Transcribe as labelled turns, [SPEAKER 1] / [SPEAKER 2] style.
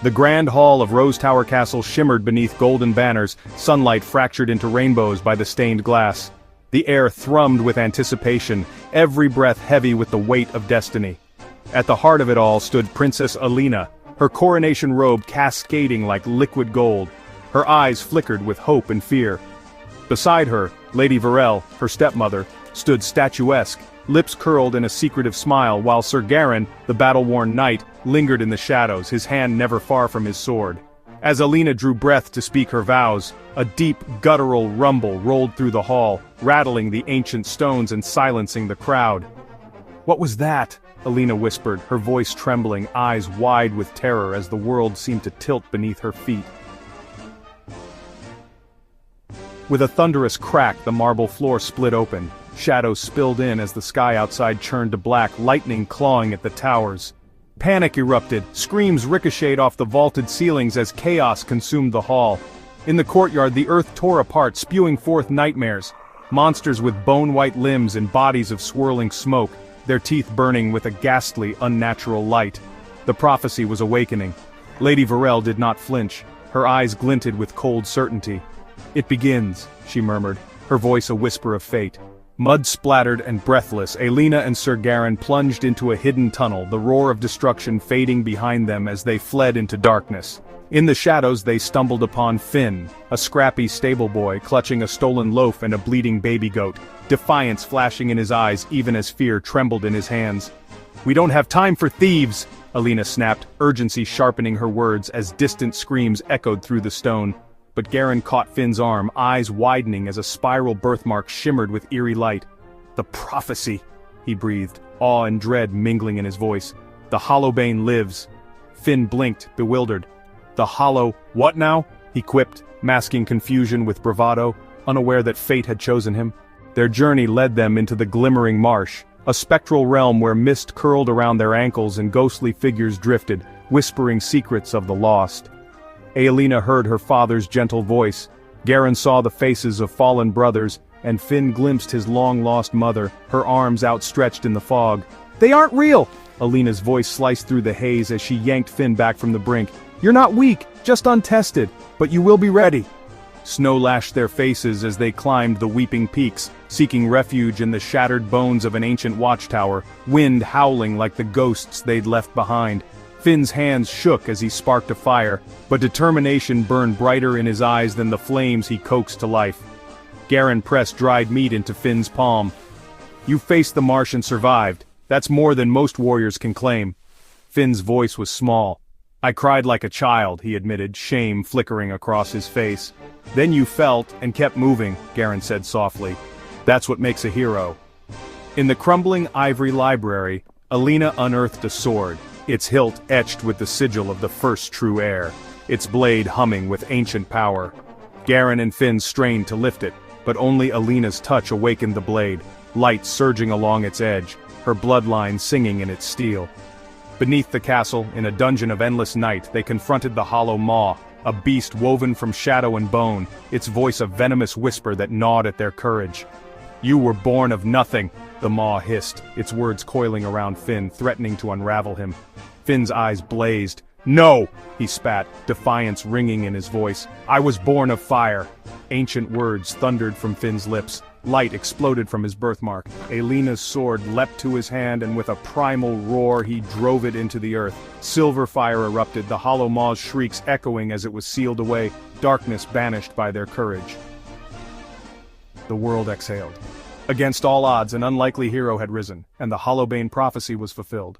[SPEAKER 1] The grand hall of Rose Tower Castle shimmered beneath golden banners, sunlight fractured into rainbows by the stained glass. The air thrummed with anticipation, every breath heavy with the weight of destiny. At the heart of it all stood Princess Alina, her coronation robe cascading like liquid gold. Her eyes flickered with hope and fear. Beside her, Lady Varel, her stepmother, stood statuesque, lips curled in a secretive smile, while Sir Garin, the battle-worn knight, lingered in the shadows, his hand never far from his sword. As Alina drew breath to speak her vows, a deep, guttural rumble rolled through the hall, rattling the ancient stones and silencing the crowd. "What was that?" Alina whispered, her voice trembling, eyes wide with terror as the world seemed to tilt beneath her feet. With a thunderous crack, the marble floor split open. Shadows spilled in as the sky outside churned to black, lightning clawing at the towers. Panic erupted, screams ricocheted off the vaulted ceilings as chaos consumed the hall. In the courtyard, the earth tore apart, spewing forth nightmares. Monsters with bone-white limbs and bodies of swirling smoke, their teeth burning with a ghastly, unnatural light. The prophecy was awakening. Lady Varel did not flinch. Her eyes glinted with cold certainty. "It begins," she murmured, her voice a whisper of fate. Mud-splattered and breathless, Alina and Sir Garin plunged into a hidden tunnel, the roar of destruction fading behind them as they fled into darkness. In the shadows they stumbled upon Finn, a scrappy stable boy clutching a stolen loaf and a bleeding baby goat, defiance flashing in his eyes even as fear trembled in his hands. "We don't have time for thieves!" Alina snapped, urgency sharpening her words as distant screams echoed through the stone. But Garin caught Finn's arm, eyes widening as a spiral birthmark shimmered with eerie light. "The prophecy," he breathed, awe and dread mingling in his voice. "The Hollowbane lives." Finn blinked, bewildered. "The Hollow, what now?" he quipped, masking confusion with bravado, unaware that fate had chosen him. Their journey led them into the glimmering marsh, a spectral realm where mist curled around their ankles and ghostly figures drifted, whispering secrets of the lost. Alina heard her father's gentle voice. Garin saw the faces of fallen brothers, and Finn glimpsed his long-lost mother, her arms outstretched in the fog. "They aren't real!" Alina's voice sliced through the haze as she yanked Finn back from the brink. "You're not weak, just untested, but you will be ready." Snow lashed their faces as they climbed the weeping peaks, seeking refuge in the shattered bones of an ancient watchtower, wind howling like the ghosts they'd left behind. Finn's hands shook as he sparked a fire, but determination burned brighter in his eyes than the flames he coaxed to life. Garin pressed dried meat into Finn's palm. "You faced the marsh and survived. That's more than most warriors can claim." Finn's voice was small. "I cried like a child," he admitted, shame flickering across his face. "Then you felt and kept moving," Garin said softly. "That's what makes a hero." In the crumbling ivory library, Alina unearthed a sword, its hilt etched with the sigil of the first true heir, its blade humming with ancient power. Garin and Finn strained to lift it, but only Alina's touch awakened the blade, light surging along its edge, her bloodline singing in its steel. Beneath the castle, in a dungeon of endless night, they confronted the Hollow Maw, a beast woven from shadow and bone, its voice a venomous whisper that gnawed at their courage. "You were born of nothing," the Maw hissed, its words coiling around Finn, threatening to unravel him. Finn's eyes blazed. "No!" he spat, defiance ringing in his voice. "I was born of fire." Ancient words thundered from Finn's lips. Light exploded from his birthmark. Alina's sword leapt to his hand, and with a primal roar he drove it into the earth. Silver fire erupted, the Hollow Maw's shrieks echoing as it was sealed away, darkness banished by their courage. The world exhaled. Against all odds, an unlikely hero had risen, and the Hollowbane prophecy was fulfilled.